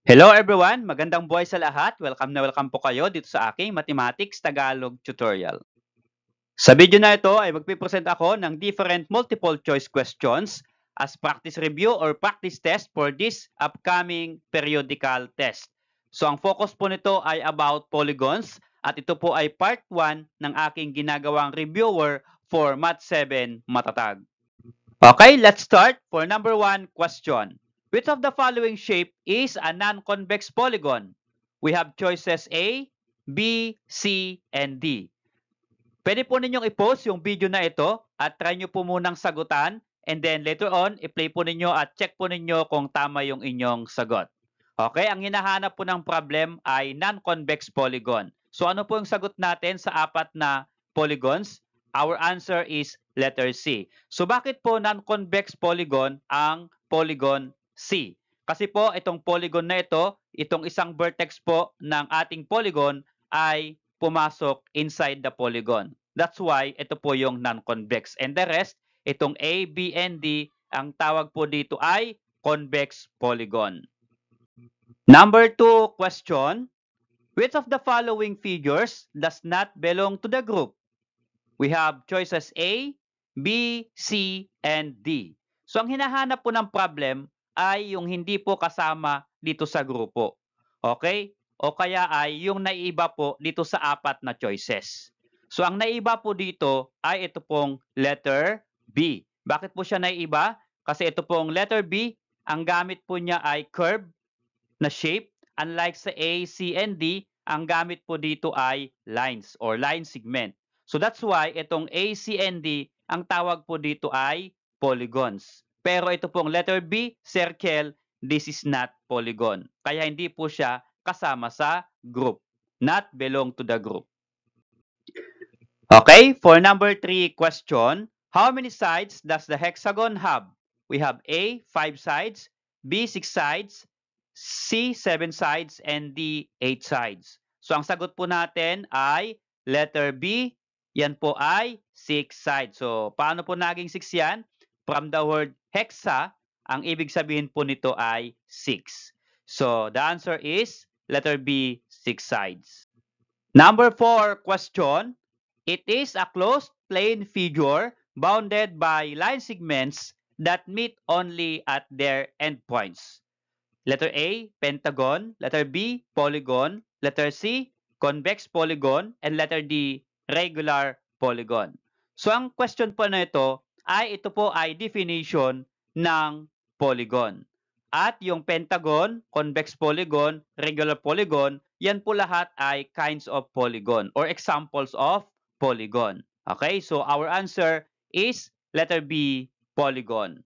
Hello everyone! Magandang buhay sa lahat. Welcome na welcome po kayo dito sa aking Mathematics Tagalog tutorial. Sa video na ito ay magpipresent ako ng different multiple choice questions as practice review or practice test for this upcoming periodical test. So ang focus po nito ay about polygons at ito po ay part 1 ng aking ginagawang reviewer for Math 7 Matatag. Okay, let's start for number 1 question. Which of the following shape is a non-convex polygon? We have choices A, B, C, and D. Pwede po ninyong i-post yung video na ito at try nyo po munang sagutan and then later on, i-play po ninyo at check po ninyo kung tama yung inyong sagot. Okay, ang hinahanap po ng problem ay non-convex polygon. So ano po yung sagot natin sa apat na polygons? Our answer is letter C. So bakit po non-convex polygon ang polygon C? Kasi po itong polygon na ito, itong isang vertex po ng ating polygon ay pumasok inside the polygon. That's why ito po yung non-convex. And the rest, itong A, B, and D, ang tawag po dito ay convex polygon. Number 2 question. Which of the following figures does not belong to the group? We have choices A, B, C, and D. So ang hinahanap po ng problem ay yung hindi po kasama dito sa grupo. Okay? O kaya ay yung naiiba po dito sa apat na choices. So ang naiiba po dito ay ito pong letter B. Bakit po siya naiiba? Kasi ito pong letter B, ang gamit po niya ay curve na shape. Unlike sa A, C, and D, ang gamit po dito ay lines or line segment. So that's why itong A, C, and D, ang tawag po dito ay polygons. Pero ito pong letter B, circle, this is not polygon. Kaya hindi po siya kasama sa group. Not belong to the group. Okay, for number 3 question, how many sides does the hexagon have? We have A, 5 sides, B, 6 sides, C, 7 sides, and D, 8 sides. So ang sagot po natin ay letter B, yan po ay 6 sides. So paano po naging 6 yan? From the word hexa, ang ibig sabihin po nito ay 6. So the answer is letter B, 6 sides. Number 4 question. It is a closed plane figure bounded by line segments that meet only at their endpoints. Letter A, pentagon. Letter B, polygon. Letter C, convex polygon. And letter D, regular polygon. So ang question po na ito po ay definition ng polygon. At yung pentagon, convex polygon, regular polygon, yan po lahat ay kinds of polygon or examples of polygon. Okay, so our answer is letter B, polygon.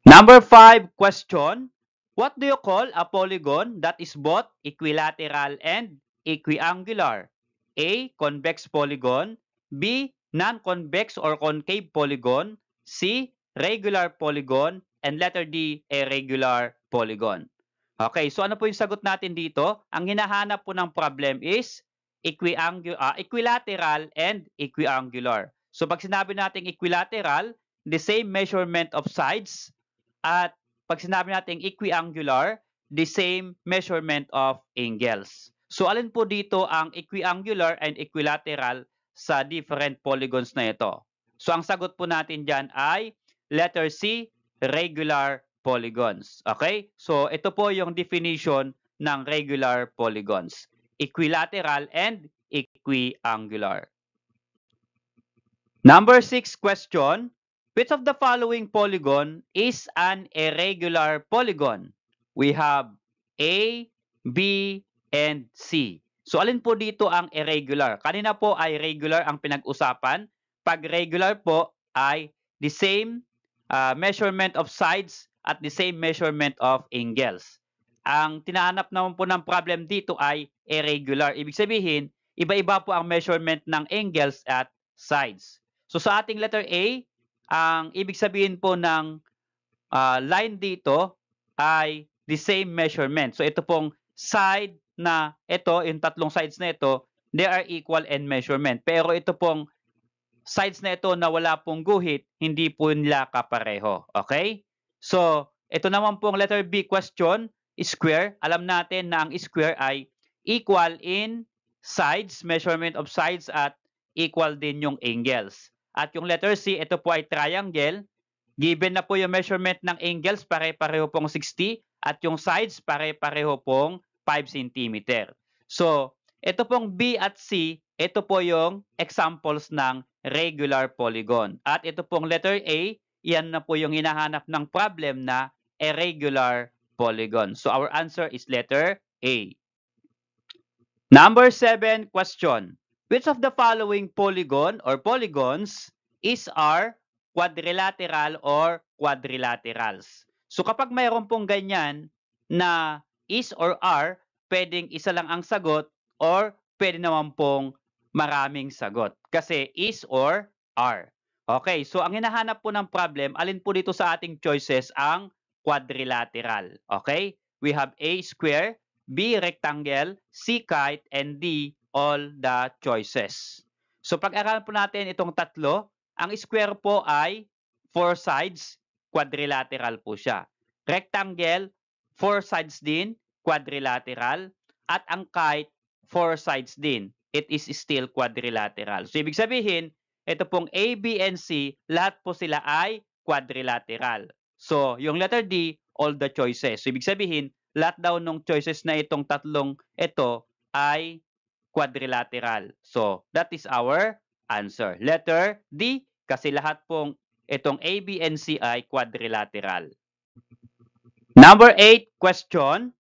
Number 5 question. What do you call a polygon that is both equilateral and equiangular? A, convex polygon. B, non-convex or concave polygon. C, regular polygon. And letter D, a regular polygon. Okay, so ano po yung sagot natin dito? Ang hinahanap po ng problem is equilateral and equiangular. So pag sinabi natin equilateral, the same measurement of sides, at pag sinabi natin equiangular, the same measurement of angles. So alin po dito ang equiangular and equilateral sa different polygons na ito? So ang sagot po natin dyan ay letter C, regular polygons. Okay? So ito po yung definition ng regular polygons. Equilateral and equiangular. Number 6 question. Which of the following polygon is an irregular polygon? We have A, B, and C. So alin po dito ang irregular? Kanina po ay regular ang pinag-usapan. Pag regular po ay the same measurement of sides at the same measurement of angles. Ang tinahanap naman po ng problem dito ay irregular. Ibig sabihin, iba-iba po ang measurement ng angles at sides. So sa ating letter A, ang ibig sabihin po ng line dito ay the same measurement. So ito pong side na ito, yung tatlong sides na ito, they are equal in measurement. Pero ito pong sides na ito na wala pong guhit, hindi po nila kapareho. Okay? So ito naman pong letter B question, square, alam natin na ang square ay equal in sides, measurement of sides, at equal din yung angles. At yung letter C, ito po ay triangle. Given na po yung measurement ng angles, pare-pareho pong 60 at yung sides pare-pareho pong 5 cm. So, ito pong B at C, ito po yung examples ng regular polygon. At ito pong letter A, yan na po yung hinahanap ng problem na irregular polygon. So, our answer is letter A. Number 7 question. Which of the following polygon or polygons are quadrilateral or quadrilaterals? So kapag mayroon pong ganyan na is or are, pwedeng isa lang ang sagot or pwede naman pong maraming sagot. Kasi is or are. Okay, so ang hinahanap po ng problem, alin po dito sa ating choices ang quadrilateral. Okay, we have A square, B rectangle, C kite, and D all the choices. So pag-aralan po natin itong tatlo, ang square po ay 4 sides, quadrilateral po siya. Rectangle, 4 sides din, quadrilateral. At ang kite, 4 sides din. It is still quadrilateral. So ibig sabihin, ito pong A, B, and C, lahat po sila ay quadrilateral. So yung letter D, all the choices. So ibig sabihin, lahat daw ng choices na itong tatlong ito ay quadrilateral. So, that is our answer. Letter D, kasi lahat pong itong A, B, and C ay quadrilateral. Number 8 question.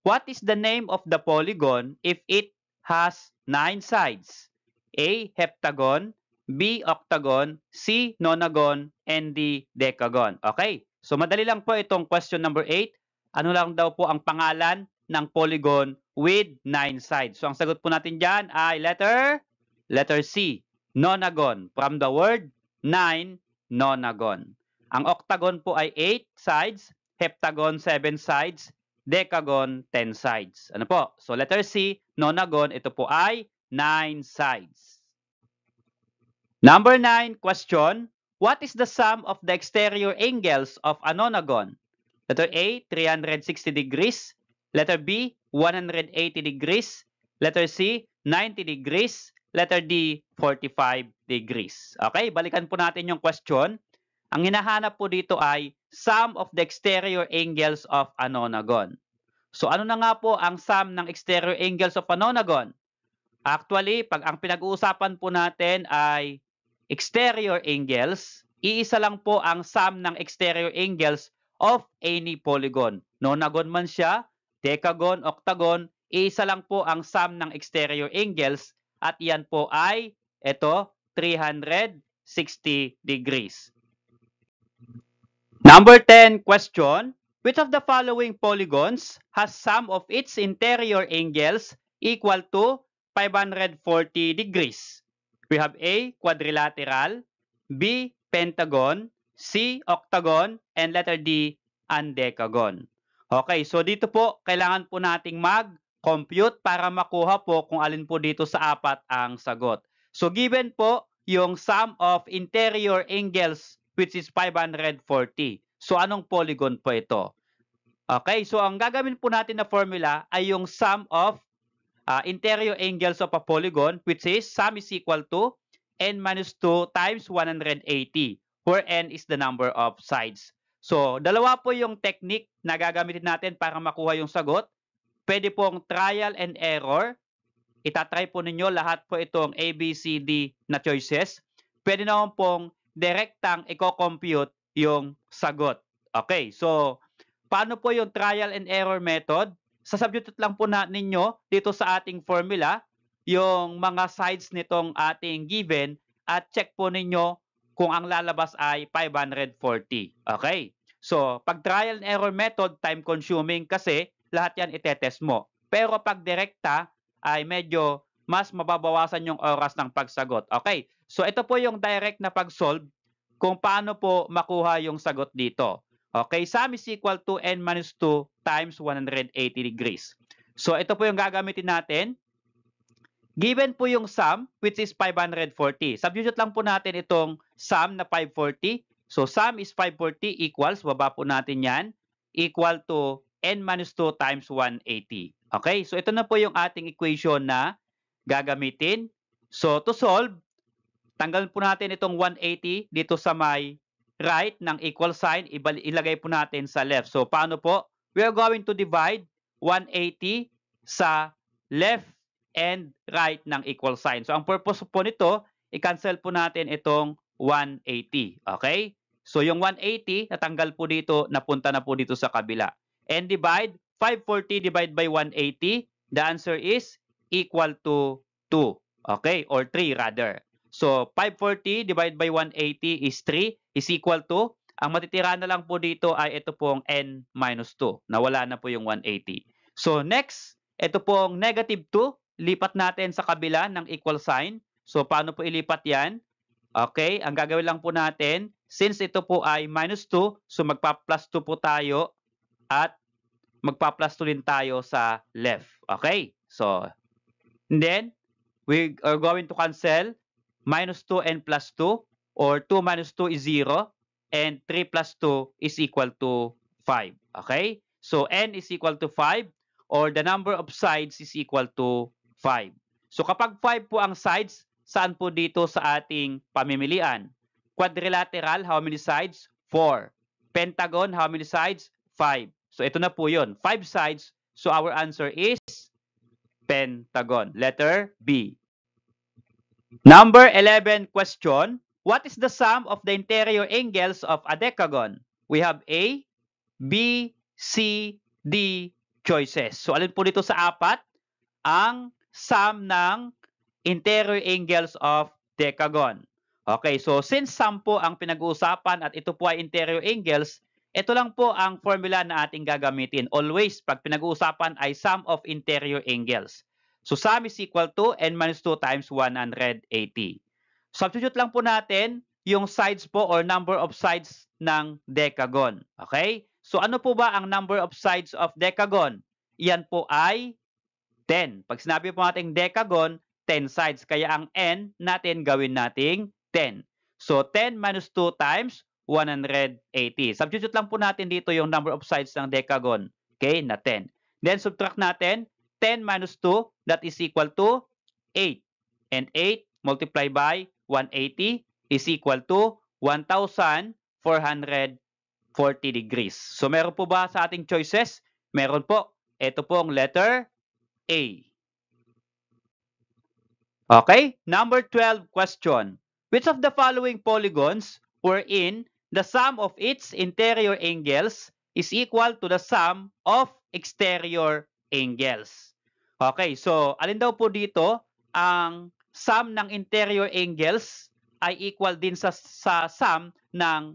What is the name of the polygon if it has 9 sides? A, heptagon, B, octagon, C, nonagon, and D, decagon. Okay, so madali lang po itong question number 8. Ano lang daw po ang pangalan ng polygon with 9 sides? So ang sagot po natin dyan ay letter C, nonagon. From the word 9, nonagon. Ang octagon po ay 8 sides, heptagon 7 sides, decagon 10 sides. Ano po? So letter C, nonagon, ito po ay 9 sides. Number 9 question. What is the sum of the exterior angles of a nonagon? Letter A, 360 degrees. Letter B, 180 degrees. Letter C, 90 degrees. Letter D, 45 degrees. Okay, balikan po natin yung question. Ang hinahanap po dito ay sum of the exterior angles of a nonagon. So ano na nga po ang sum ng exterior angles of a nonagon? Actually, pag ang pinag-uusapan po natin ay exterior angles, iisa lang po ang sum ng exterior angles of any polygon. Nonagon man siya, decagon, octagon, iisa lang po ang sum ng exterior angles at yan po ay ito 360 degrees. Number 10 question. Which of the following polygons has sum of its interior angles equal to 540 degrees? We have A, quadrilateral, B, pentagon, C, octagon, and letter D, undecagon. Okay, so dito po, kailangan po nating mag-compute para makuha po kung alin po dito sa apat ang sagot. So given po yung sum of interior angles which is 540. So anong polygon po ito? Okay, so ang gagawin po natin na formula ay yung sum of interior angles of a polygon which is sum is equal to n minus 2 times 180 where n is the number of sides. So, dalawa po yung technique na gagamitin natin para makuha yung sagot. Pwede pong trial and error. Itatry po ninyo lahat po itong A, B, C, D na choices. Pwede naman pong direktang i-compute yung sagot. Okay, so paano po yung trial and error method? Sasubstitute lang po ninyo dito sa ating formula yung mga sides nitong ating given at check po ninyo kung ang lalabas ay 540. Okay? So, pag trial and error method, time consuming kasi lahat yan itetest mo. Pero pag direkta ay medyo mas mababawasan yung oras ng pagsagot. Okay? So, ito po yung direct na pag-solve kung paano po makuha yung sagot dito. Okay? Sum is equal to n minus 2 times 180 degrees. So, ito po yung gagamitin natin. Given po yung sum, which is 540. Substitute lang po natin itong sum na 540. So, sum is 540 equals, baba po natin yan, equal to n minus 2 times 180. Okay? So ito na po yung ating equation na gagamitin. So to solve, tanggalin po natin itong 180 dito sa may right ng equal sign, ilagay po natin sa left. So paano po? We are going to divide 180 sa left and right ng equal sign. So ang purpose po nito, i-cancel po natin itong 180. Okay? So yung 180, natanggal po dito, napunta na po dito sa kabila. And divide, 540 divided by 180, the answer is equal to 2. Okay? Or 3 rather. So 540 divided by 180 is 3 is equal to, ang matitira na lang po dito ay ito pong n minus 2. Nawala na po yung 180. So next, ito pong negative 2, lipat natin sa kabila ng equal sign. So paano po ilipat yan? Okay, ang gagawin lang po natin, since ito po ay minus 2, so magpa-plus 2 po tayo at magpa-plus 2 din tayo sa left. Okay, so and then we are going to cancel minus 2 and plus 2, or 2 minus 2 is 0, and 3 plus 2 is equal to 5. Okay? So, n is equal to 5, or the number of sides is equal to 5. So, kapag 5 po ang sides, saan po dito sa ating pamimilian? Quadrilateral, how many sides? 4. Pentagon, how many sides? 5. So, ito na po yun. 5 sides. So, our answer is pentagon. Letter B. Number 11 question. What is the sum of the interior angles of a decagon? We have A, B, C, D choices. So alin po dito sa apat ang sum ng interior angles of decagon? Okay, so since sum po ang pinag-uusapan at ito po ay interior angles, ito lang po ang formula na ating gagamitin. Always, pag pinag-uusapan ay sum of interior angles. So sum is equal to n minus 2 times 180. Substitute lang po natin yung sides po or number of sides ng decagon. Okay? So ano po ba ang number of sides of decagon? Yan po ay 10. Pag sinabi po natin decagon, 10 sides. Kaya ang n natin gawin nating 10. So 10 minus 2 times 180. Substitute lang po natin dito yung number of sides ng decagon. Okay? Na 10. Then subtract natin 10 minus 2, that is equal to 8. And 8 multiplied by 180 is equal to 1,440 degrees. So meron po ba sa ating choices? Meron po. Ito po ang letter A. Okay, number 12 question. Which of the following polygons wherein the sum of its interior angles is equal to the sum of exterior angles? Okay, so alin daw po dito ang sum ng interior angles ay equal din sa sum ng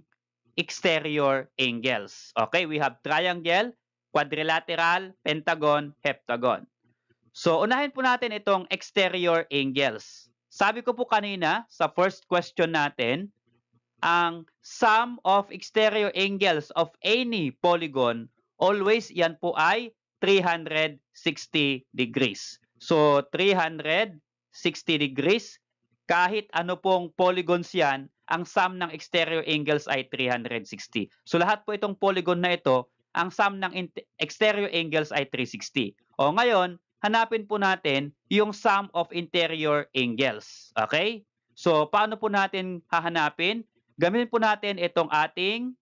exterior angles. Okay, we have triangle, quadrilateral, pentagon, heptagon. So, unahin po natin itong exterior angles. Sabi ko po kanina sa first question natin, ang sum of exterior angles of any polygon, always yan po ay 360 degrees. So, 360 degrees, kahit ano pong polygons yan, ang sum ng exterior angles ay 360. So, lahat po itong polygon na ito, ang sum ng exterior angles ay 360. O ngayon, hanapin po natin yung sum of interior angles. Okay? So, paano po natin hahanapin? Gamitin po natin itong ating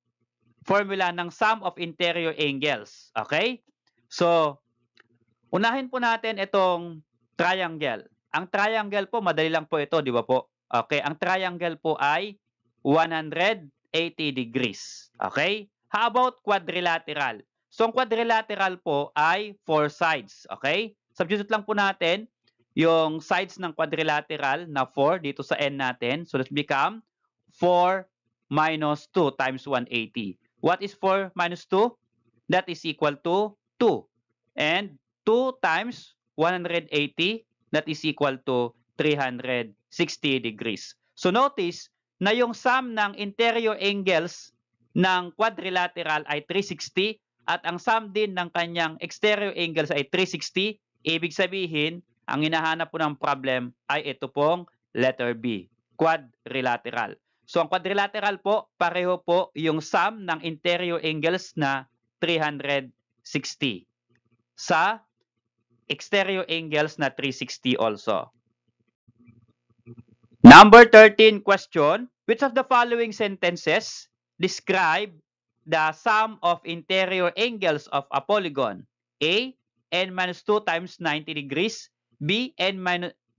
formula ng sum of interior angles. Okay? So, unahin po natin itong triangle. Ang triangle po, madali lang po ito, di ba po? Okay, ang triangle po ay 180 degrees. Okay? How about quadrilateral? So, ang quadrilateral po ay 4 sides. Okay? Substitute lang po natin yung sides ng quadrilateral na 4 dito sa n natin. So, let's become 4 minus 2 times 180. What is 4 minus 2? That is equal to 2. And 2 times 180, that is equal to 360 degrees. So notice na yung sum ng interior angles ng quadrilateral ay 360 at ang sum din ng kanyang exterior angles ay 360. Ibig sabihin, ang hinahanap po ng problem ay ito pong letter B, quadrilateral. So ang quadrilateral po, pareho po yung sum ng interior angles na 360 60 sa exterior angles na 360 also. Number 13 question, which of the following sentences describe the sum of interior angles of a polygon? A, n minus 2 times 90 degrees. B, n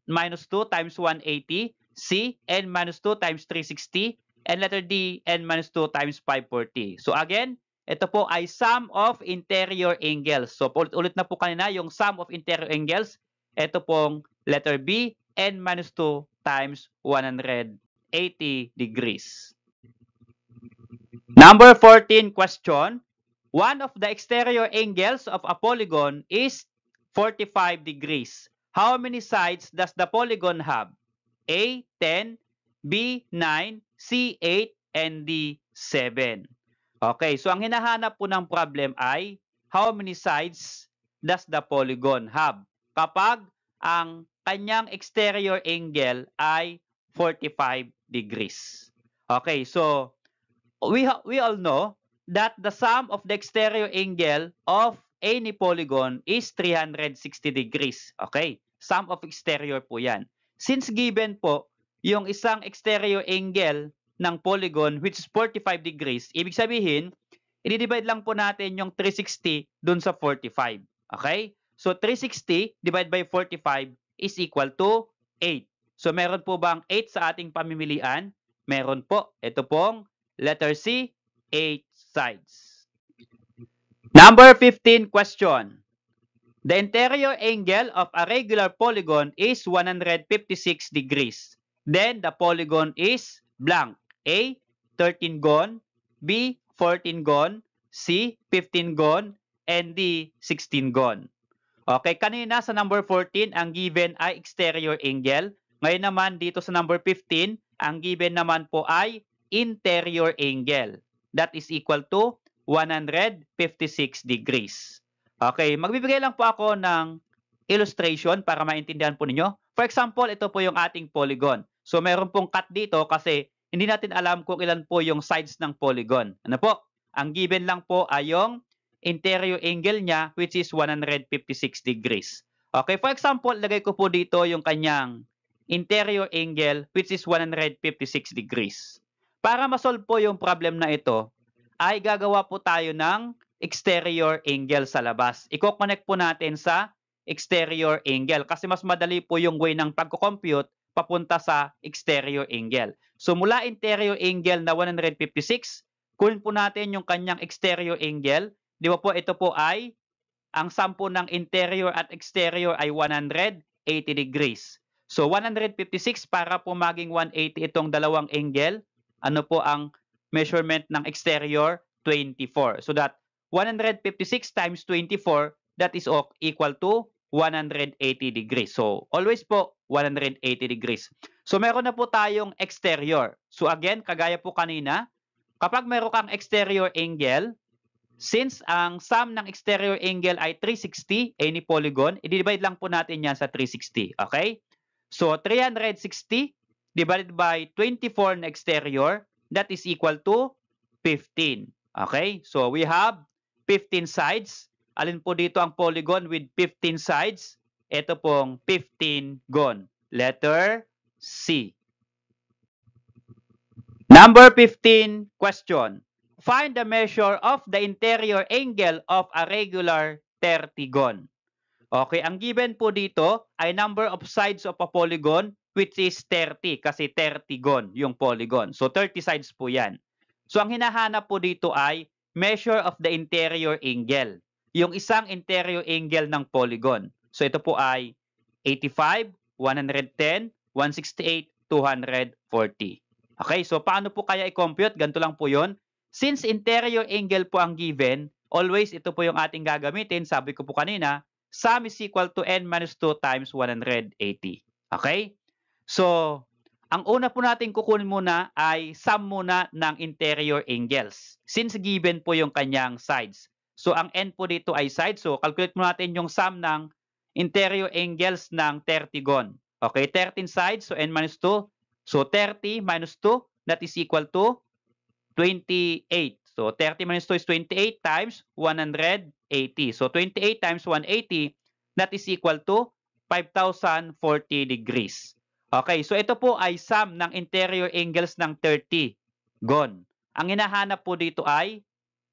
minus 2 times 180. C, n minus 2 times 360. And letter D, n minus 2 times 540. So again, ito po ay sum of interior angles. So ulit na po kanina yung sum of interior angles. Ito pong letter B, n minus 2 times 180 degrees. Number 14 question. One of the exterior angles of a polygon is 45 degrees. How many sides does the polygon have? A, 10, B, 9, C, 8, and D, 7. Okay, so ang hinahanap po ng problem ay how many sides does the polygon have kapag ang kanyang exterior angle ay 45 degrees. Okay, so we all know that the sum of the exterior angle of any polygon is 360 degrees. Okay, sum of exterior po yan. Since given po yung isang exterior angle ng polygon which is 45 degrees, ibig sabihin, i-divide lang po natin yung 360 dun sa 45. Okay? So 360 divided by 45 is equal to 8. So meron po bang 8 sa ating pamimilian? Meron po. Ito pong letter C, 8 sides. Number 15 question. The interior angle of a regular polygon is 156 degrees. Then the polygon is blank. A, 13 gon. B, 14 gon. C, 15 gon. And D, 16 gon. Okay, kanina sa number 14, ang given ay exterior angle. Ngayon naman dito sa number 15, ang given naman po ay interior angle. That is equal to 156 degrees. Okay, magbibigay lang po ako ng illustration para maintindihan po ninyo. For example, ito po yung ating polygon. So meron pong cut dito kasi hindi natin alam kung ilan po yung sides ng polygon. Ano po? Ang given lang po ay yung interior angle niya which is 156 degrees. Okay, for example, lagay ko po dito yung kanyang interior angle which is 156 degrees. Para ma-solve po yung problem na ito, ay gagawa po tayo ng exterior angle sa labas. I-connect po natin sa exterior angle kasi mas madali po yung way ng pagko-compute papunta sa exterior angle. So mula interior angle na 156, kunin po natin yung kanyang exterior angle. Di ba po ito po ay ang sum po ng interior at exterior ay 180 degrees. So 156 para po maging 180 itong dalawang angle. Ano po ang measurement ng exterior? 24. So that 156 times 24, that is equal to 180 degrees. So always po 180 degrees. So meron na po tayong exterior. So again, kagaya po kanina, kapag meron kang exterior angle, since ang sum ng exterior angle ay 360, any polygon, i-divide lang po natin yan sa 360. Okay? So 360 divided by 24 na exterior, that is equal to 15. Okay? So we have 15 sides. Alin po dito ang polygon with 15 sides? Ito pong 15 gon. Letter C. Number 15 question. Find the measure of the interior angle of a regular 30 gon. Okay, ang given po dito ay number of sides of a polygon which is 30 kasi 30 gon yung polygon. So 30 sides po yan. So ang hinahanap po dito ay measure of the interior angle. Yung isang interior angle ng polygon. So ito po ay 85, 110, 168, 240. Okay, so paano po kaya i-compute? Ganito lang po yun. Since interior angle po ang given, always ito po yung ating gagamitin. Sabi ko po kanina, sum is equal to n minus 2 times 180. Okay? So, ang una po natin kukunin muna ay sum muna ng interior angles. Since given po yung kanyang sides. So, ang n po dito ay sides. So, calculate mo natin yung sum ng interior angles ng 30 gon. Okay, 13 sides. So, n minus 2. So, 30 minus 2, that is equal to 28. So, 30 minus 2 is 28 times 180. 180. So 28 times 180, that is equal to 5,040 degrees. Okay, so ito po ay sum ng interior angles ng 30 gon. Ang hinahanap po dito ay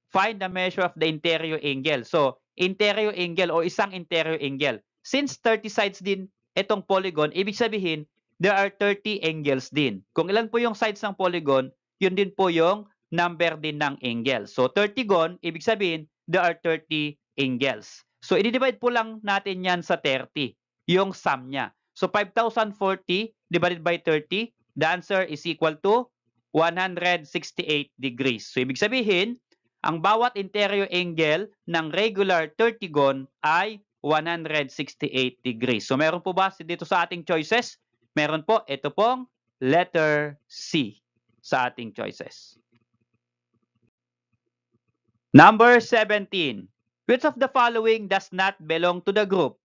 find the measure of the interior angle. So, interior angle o isang interior angle. Since 30 sides din itong polygon, ibig sabihin, there are 30 angles din. Kung ilan po yung sides ng polygon, yun din po yung number din ng angle. So, 30 gon, ibig sabihin, there are 30 angles. So, i-divide po lang natin yan sa 30, yung sum niya. So, 5,040 divided by 30, the answer is equal to 168 degrees. So, ibig sabihin, ang bawat interior angle ng regular 30 gon ay 168 degrees. So, meron po ba dito sa ating choices? Meron po. Ito pong letter C sa ating choices. Number 17. Which of the following does not belong to the group?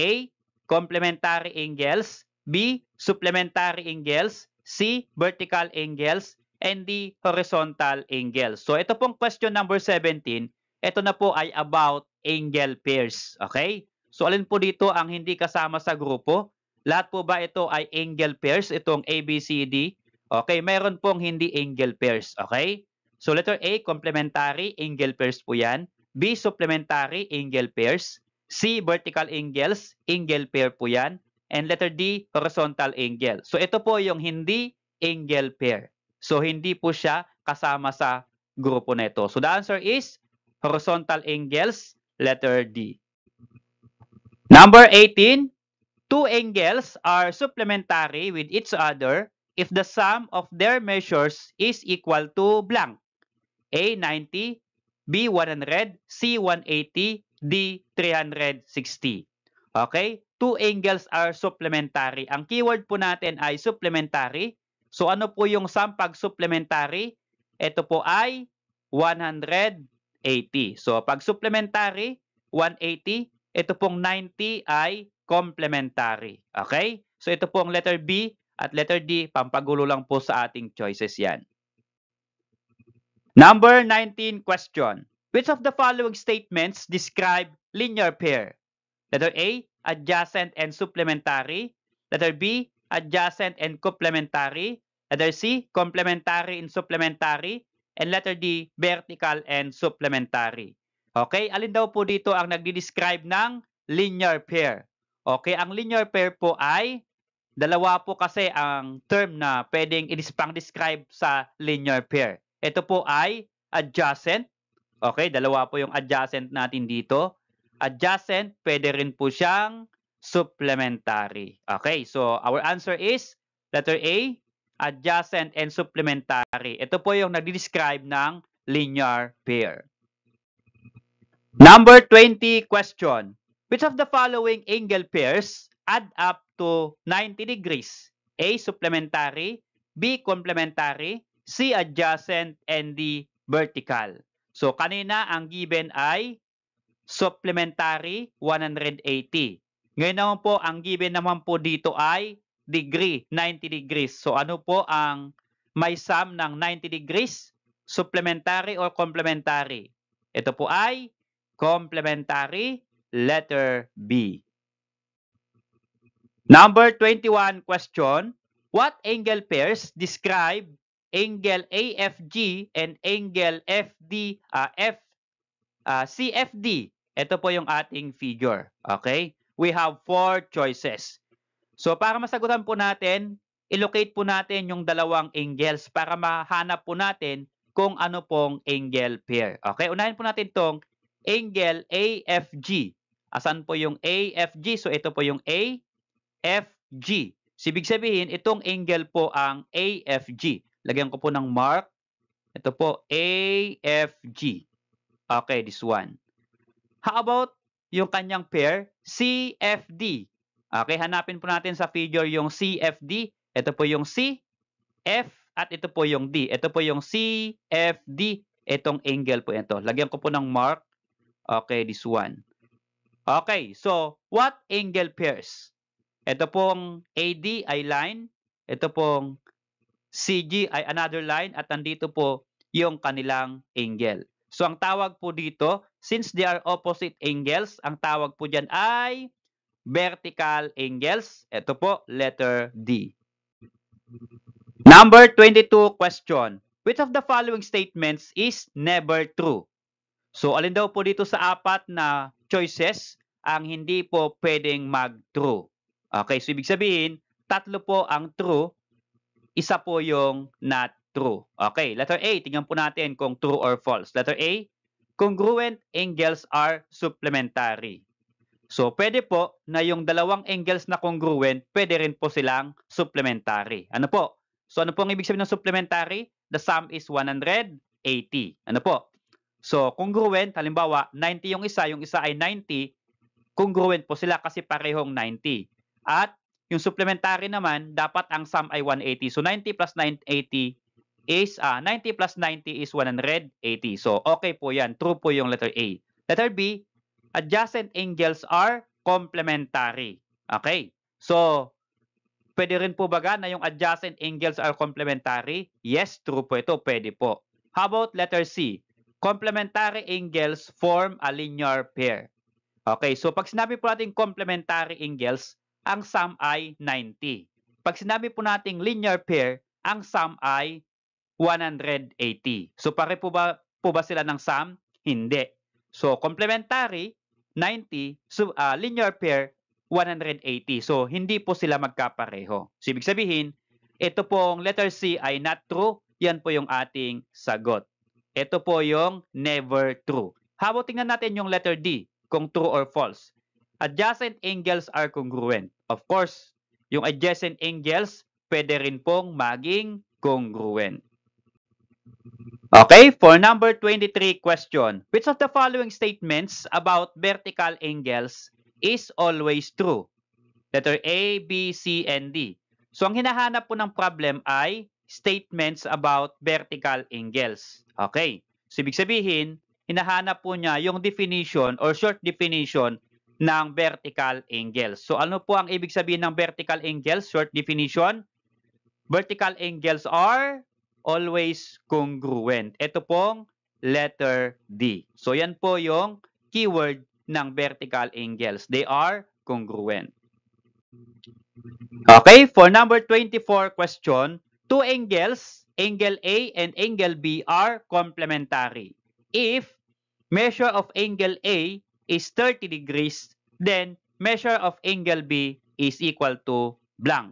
A. Complementary angles. B. Supplementary angles. C. Vertical angles. And D. Horizontal angles. So, ito pong question number 17. Ito na po ay about angle pairs. Okay? So, alin po dito ang hindi kasama sa grupo? Lahat po ba ito ay angle pairs? Itong A, B, C, D? Okay, meron pong hindi angle pairs. Okay? So, letter A, complementary angle pairs po yan. B, supplementary angle pairs. C, vertical angles, angle pair po yan. And letter D, horizontal angle. So, ito po yung hindi angle pair. So, hindi po siya kasama sa grupo nito. So, the answer is horizontal angles, letter D. Number 18, two angles are supplementary with each other if the sum of their measures is equal to blank. A, 90, B, 100, C, 180, D, 360. Okay? Two angles are supplementary. Ang keyword po natin ay supplementary. So, ano po yung sum pag supplementary? Ito po ay 180. So, pag supplementary, 180. Ito pong 90 ay complementary. Okay? So, ito pong letter B at letter D, pampagulo lang po sa ating choices yan. Number 19 question. Which of the following statements describe linear pair? Letter A, adjacent and supplementary. Letter B, adjacent and complementary. Letter C, complementary and supplementary. And letter D, vertical and supplementary. Okay, alin daw po dito ang nagdi-describe ng linear pair? Okay, ang linear pair po ay dalawa po kasi ang term na pwedeng i-describe sa linear pair. Ito po ay adjacent. Okay, dalawa po yung adjacent natin dito. Adjacent, pwede rin po siyang supplementary. Okay, so our answer is letter A, adjacent and supplementary. Ito po yung nagdi-describe ng linear pair. Number 20 question. Which of the following angle pairs add up to 90 degrees? A, supplementary, B, complementary, C, adjacent, and D, vertical. So, kanina ang given ay supplementary 180. Ngayon naman po, ang given naman po dito ay degree, 90 degrees. So, ano po ang may sum ng 90 degrees? Supplementary or complementary? Ito po ay complementary, letter B. Number 21 question. What angle pairs describe angle AFG and angle CFD? Ito po yung ating figure. Okay? We have 4 choices. So, para masagutan po natin, ilocate po natin yung dalawang angles para mahanap po natin kung ano pong angle pair. Okay? Unahin po natin itong angle AFG. Asan po yung AFG? So, ito po yung AFG. So, ibig sabihin, itong angle po ang AFG. Lagyan ko po ng mark. Ito po, AFG. Okay, this one. How about yung kanyang pair, CFD? Okay, hanapin po natin sa figure yung CFD. Ito po yung C, F, at ito po yung D. Ito po yung CFD. Itong angle po ito. Lagyan ko po ng mark. Okay, this one. Okay, so what angle pairs? Ito pong AD ay line. Ito pong CG ay another line. At nandito po yung kanilang angle. So ang tawag po dito, since they are opposite angles, ang tawag po dyan ay vertical angles. Ito po, letter D. Number 22 question. Which of the following statements is never true? So, alin daw po dito sa apat na choices ang hindi po pwedeng mag-true? Okay, so ibig sabihin, tatlo po ang true, isa po yung not true. Okay, letter A, tingnan po natin kung true or false. Letter A, congruent angles are supplementary. So, pwede po na yung dalawang angles na congruent, pwede rin po silang supplementary. Ano po? So, ano po ang ibig sabihin ng supplementary? The sum is 180. Ano po? So, congruent, halimbawa, 90 yung isa ay 90, congruent po sila kasi parehong 90. At yung supplementary naman, dapat ang sum ay 180. So, 90 plus 980 is, 90 plus 90 is 180. So, okay po yan. True po yung letter A. Letter B, adjacent angles are complementary. Okay. So, pwede rin po baga na yung adjacent angles are complementary? Yes, true po ito. Pwede po. How about letter C? Complementary angles form a linear pair. Okay, so pag sinabi po natin complementary angles, ang sum ay 90. Pag sinabi po natin linear pair, ang sum ay 180. So pare po ba sila ng sum? Hindi. So complementary, 90. So linear pair, 180. So hindi po sila magkapareho. So ibig sabihin, ito pong letter C ay not true. Yan po yung ating sagot. Ito po yung never true. How about tingnan natin yung letter D, kung true or false. Adjacent angles are congruent. Of course, yung adjacent angles, pwede rin pong maging congruent. Okay, for number 23 question. Which of the following statements about vertical angles is always true? Letter A, B, C, and D. So, ang hinahanap po ng problem ay statements about vertical angles. Okay. So, ibig sabihin, hinahanap po niya yung definition or short definition ng vertical angles. So, ano po ang ibig sabihin ng vertical angles? Short definition? Vertical angles are always congruent. Ito pong letter D. So, yan po yung keyword ng vertical angles. They are congruent. Okay, for number 24 question, two angles, angle A and angle B are complementary. If measure of angle A is 30 degrees, then measure of angle B is equal to blank.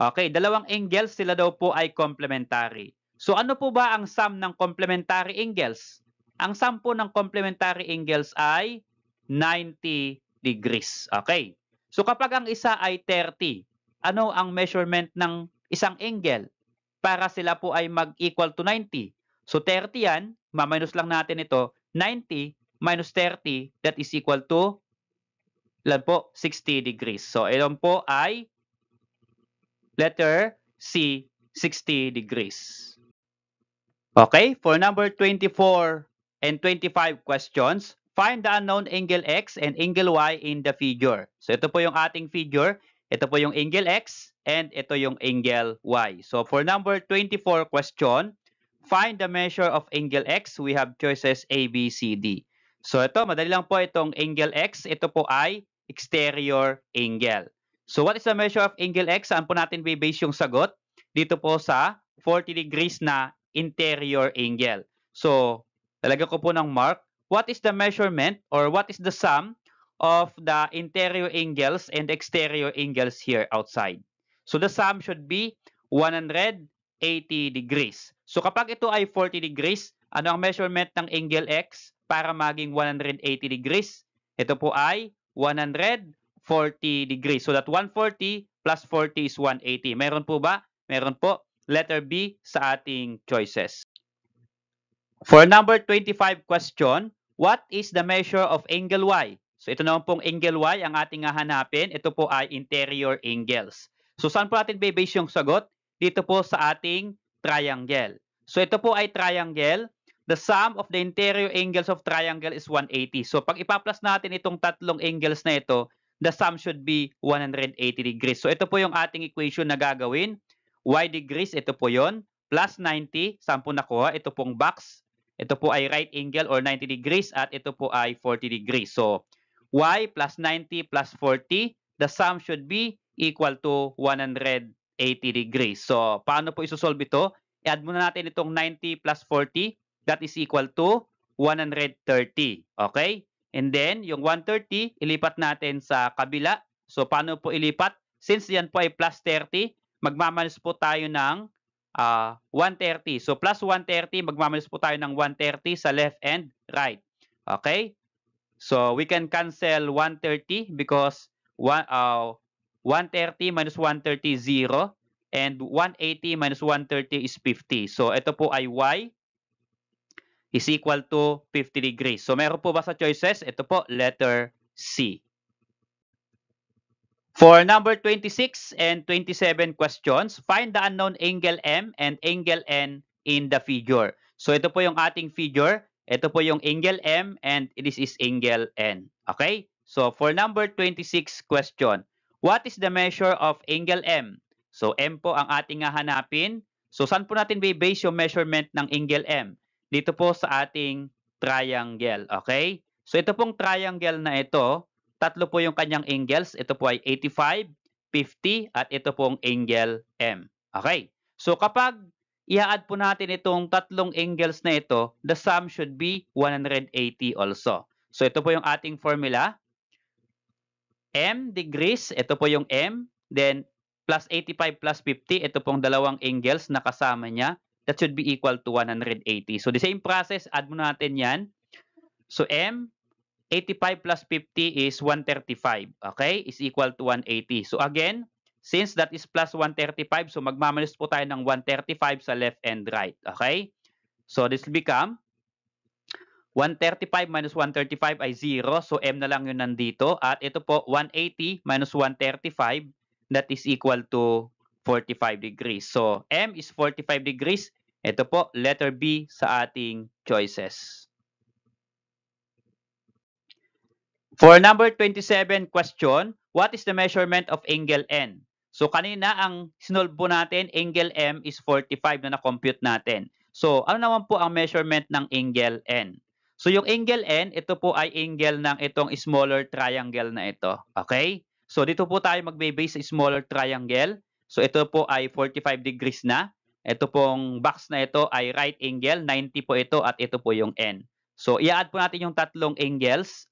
Okay, dalawang angles, sila daw po ay complementary. So ano po ba ang sum ng complementary angles? Ang sum po ng complementary angles ay 90 degrees. Okay. So kapag ang isa ay 30, ano ang measurement ng isang angle para sila po ay mag-equal to 90? So 30 yan, maminus lang natin ito, 90 minus 30, that is equal to, ilan po? 60 degrees. So ilan po ay letter C, 60 degrees. Okay, for number 24 and 25 questions, find the unknown angle X and angle Y in the figure. So ito po yung ating figure. Ito po yung angle X and ito yung angle Y. So for number 24 question, find the measure of angle X. We have choices A, B, C, D. So ito, madali lang po itong angle X. Ito po ay exterior angle. So what is the measure of angle X? Saan po natin base yung sagot? Dito po sa 40 degrees na interior angle. So, talagyan ko po ng mark. What is the measurement or what is the sum of the interior angles and exterior angles here outside? So, the sum should be 180 degrees. So, kapag ito ay 40 degrees, ano ang measurement ng angle X para maging 180 degrees? Ito po ay 140 degrees. So, that 140 plus 40 is 180. Meron po ba? Meron po. Letter B sa ating choices. For number 25 question, what is the measure of angle Y? So ito naman pong angle Y ang ating hahanapin. Ito po ay interior angles. So saan po natin base yung sagot? Dito po sa ating triangle. So ito po ay triangle. The sum of the interior angles of triangle is 180. So pag ipa-plus natin itong tatlong angles na ito, the sum should be 180 degrees. So ito po yung ating equation na gagawin. Y degrees, ito po yon, plus 90, saan po nakuha? Ito pong box. ito po ay right angle or 90 degrees at ito po ay 40 degrees. So, y plus 90 plus 40, the sum should be equal to 180 degrees. So, paano po isosolve ito? I-add muna natin itong 90 plus 40, that is equal to 130. Okay? And then, yung 130, ilipat natin sa kabila. So, paano po ilipat? Since yan po ay plus 30, magmamalis po tayo ng 130. So, plus 130, magmamalis po tayo ng 130 sa left and right. Okay? So, we can cancel 130 because 130 minus 130 is 0 and 180 minus 130 is 50. So, ito po ay y is equal to 50 degrees. So, meron po ba sa choices? Ito po, letter C. For number 26 and 27 questions, find the unknown angle M and angle N in the figure. So, ito po yung ating figure. Ito po yung angle M and this is angle N. Okay? So, for number 26 question, what is the measure of angle M? So, M po ang ating hahanapin. So, saan po natin base yung measurement ng angle M? Dito po sa ating triangle. Okay? So, ito pong triangle na ito, tatlo po yung kanyang angles. Ito po ay 85, 50, at ito pong angle M. Okay? So, kapag i-add po natin itong tatlong angles na ito, the sum should be 180 also. So, ito po yung ating formula. M degrees, ito po yung M. Then, plus 85 plus 50, ito pong dalawang angles na kasama niya. That should be equal to 180. So, the same process, add mo natin yan. So, M, 85 plus 50 is 135. Okay? Is equal to 180. So, again, since that is plus 135, so magmamalis po tayo ng 135 sa left and right. Okay? So, this will become 135 minus 135 ay 0. So, M na lang yun nandito. At ito po, 180 minus 135, that is equal to 45 degrees. So, M is 45 degrees. Ito po, letter B sa ating choices. For number 27 question, what is the measurement of angle N? So, kanina ang sinolve po natin, angle M is 45 na na-compute natin. So, ano naman po ang measurement ng angle N? So, yung angle N, ito po ay angle ng itong smaller triangle na ito. Okay? So, dito po tayo magbe-base sa smaller triangle. So, ito po ay 45 degrees na. Ito pong box na ito ay right angle, 90 po ito at ito po yung N. So, i-add po natin yung tatlong angles.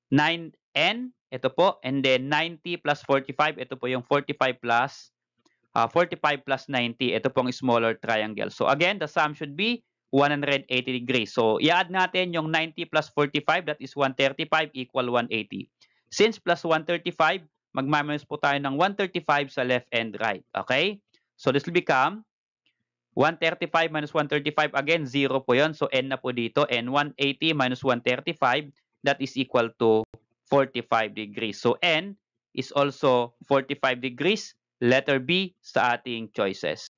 9N, ito po, and then 90 plus 45, ito po yung 45 plus 90, ito pong smaller triangle. So again, the sum should be 180 degrees. So i-add natin yung 90 plus 45, that is 135 equal 180. Since plus 135, magmaminus po tayo ng 135 sa left and right. Okay? So this will become 135 minus 135, again, 0 po yun. So N na po dito. And 180 minus 135, that is equal to 45 degrees. So, N is also 45 degrees. Letter B sa ating choices.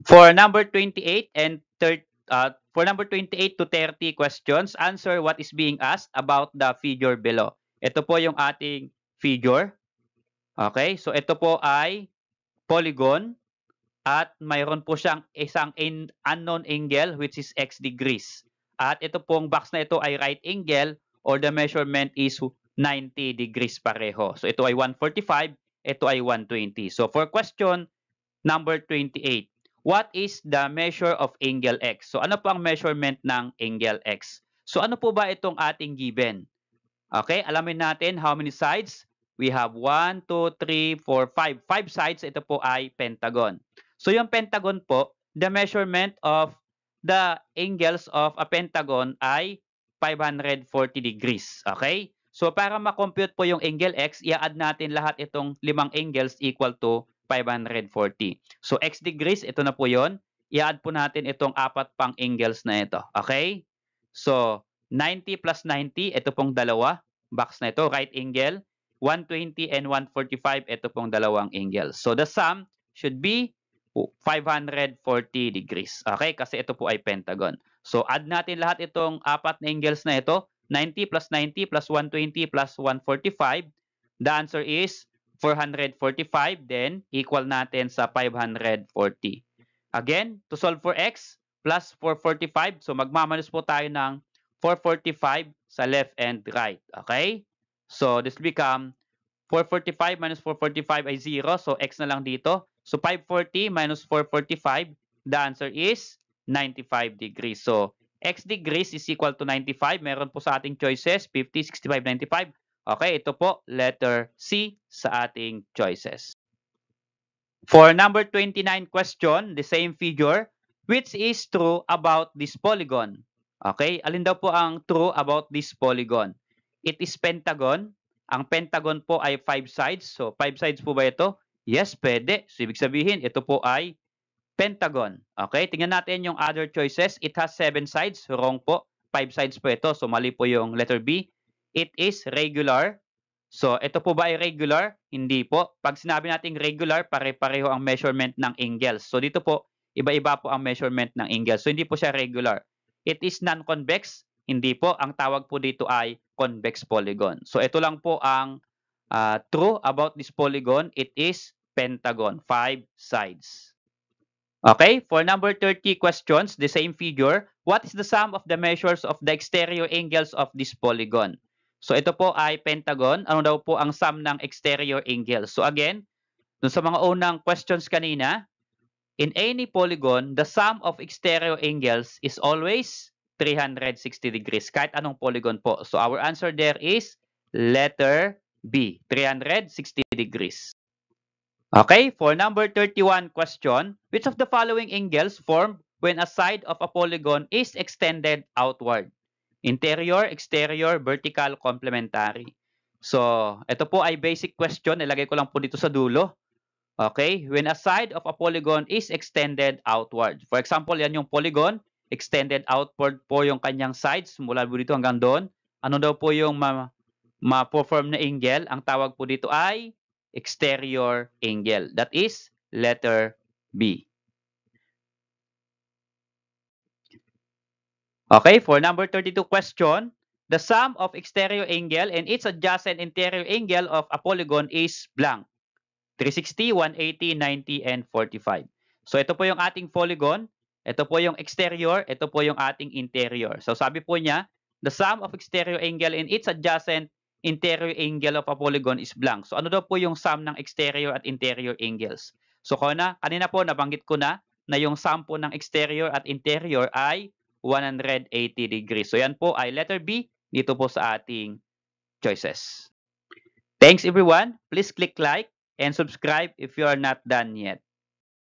For number 28 and for number 28 to 30 questions, answer what is being asked about the figure below. Ito po yung ating figure. Okay, so ito po ay polygon at mayroon po siyang isang unknown angle which is x degrees. At ito pong box na ito ay right angle or the measurement is 90 degrees pareho. So ito ay 145, ito ay 120. So for question number 28, what is the measure of angle x? So ano po ang measurement ng angle x? So ano po ba itong ating given? Okay, alamin natin how many sides? We have 1, 2, 3, 4, 5. 5 sides, ito po ay pentagon. So yung pentagon po, the measurement of the angles of a pentagon ay 540 degrees. Okay? So para ma-compute po yung angle x, i-add natin lahat itong 5 angles equal to 540. So x degrees, ito na po yon. I-add po natin itong 4 pang angles na ito. Okay? So 90 plus 90, ito pong dalawa. Box na ito, right angle. 120 and 145, ito pong dalawang angles. So the sum should be 540 degrees. Okay? Kasi ito po ay pentagon. So, add natin lahat itong 4 na angles na ito. 90 plus 90 plus 120 plus 145. The answer is 445. Then, equal natin sa 540. Again, to solve for x, plus 445. So magmamanus po tayo ng 445 sa left and right. Okay? So this become 445 minus 445 ay 0. So x na lang dito. So 540 minus 445, the answer is 95 degrees. So x degrees is equal to 95. Meron po sa ating choices, 50, 65, 95. Okay, ito po, letter C sa ating choices. For number 29 question, the same figure, which is true about this polygon? Okay, alin daw po ang true about this polygon? It is pentagon. Ang pentagon po ay 5 sides. So, 5 sides po ba ito? Yes, pwede. So, ibig sabihin, ito po ay pentagon. Okay, tingnan natin yung other choices. It has 7 sides. Wrong po. 5 sides po ito. So, mali po yung letter B. It is regular. So, ito po ba ay regular? Hindi po. Pag sinabi nating regular, pare-pareho ang measurement ng angles. So, dito po, iba-iba po ang measurement ng angles. So, hindi po siya regular. It is non-convex. Hindi po. Ang tawag po dito ay convex polygon. So, ito lang po ang true about this polygon. It is pentagon. 5 sides. Okay, for number 30 questions, the same figure. What is the sum of the measures of the exterior angles of this polygon? So ito po ay pentagon. Ano daw po ang sum ng exterior angles? So again, dun sa mga unang questions kanina, in any polygon, the sum of exterior angles is always 360 degrees. Kahit anong polygon po. So our answer there is letter B, 360 degrees. Okay, for number 31 question, which of the following angles formed when a side of a polygon is extended outward? Interior, exterior, vertical, complementary. So, ito po ay basic question. Nilagay ko lang po dito sa dulo. Okay, when a side of a polygon is extended outward. For example, yan yung polygon. Extended outward po yung kanyang sides mula dito hanggang doon. Ano daw po yung ma-perform na angle? Ang tawag po dito ay exterior angle. That is letter B. Okay, for number 32 question, the sum of exterior angle and its adjacent interior angle of a polygon is blank. 360, 180, 90, and 45. So ito po yung ating polygon, ito po yung exterior, ito po yung ating interior. So sabi po niya, the sum of exterior angle and its adjacent interior angle of a polygon is blank. So ano daw po yung sum ng exterior at interior angles? So kanina po nabanggit ko na yung sum po ng exterior at interior ay 180 degrees. So yan po ay letter B dito po sa ating choices. Thanks everyone. Please click like and subscribe if you are not done yet.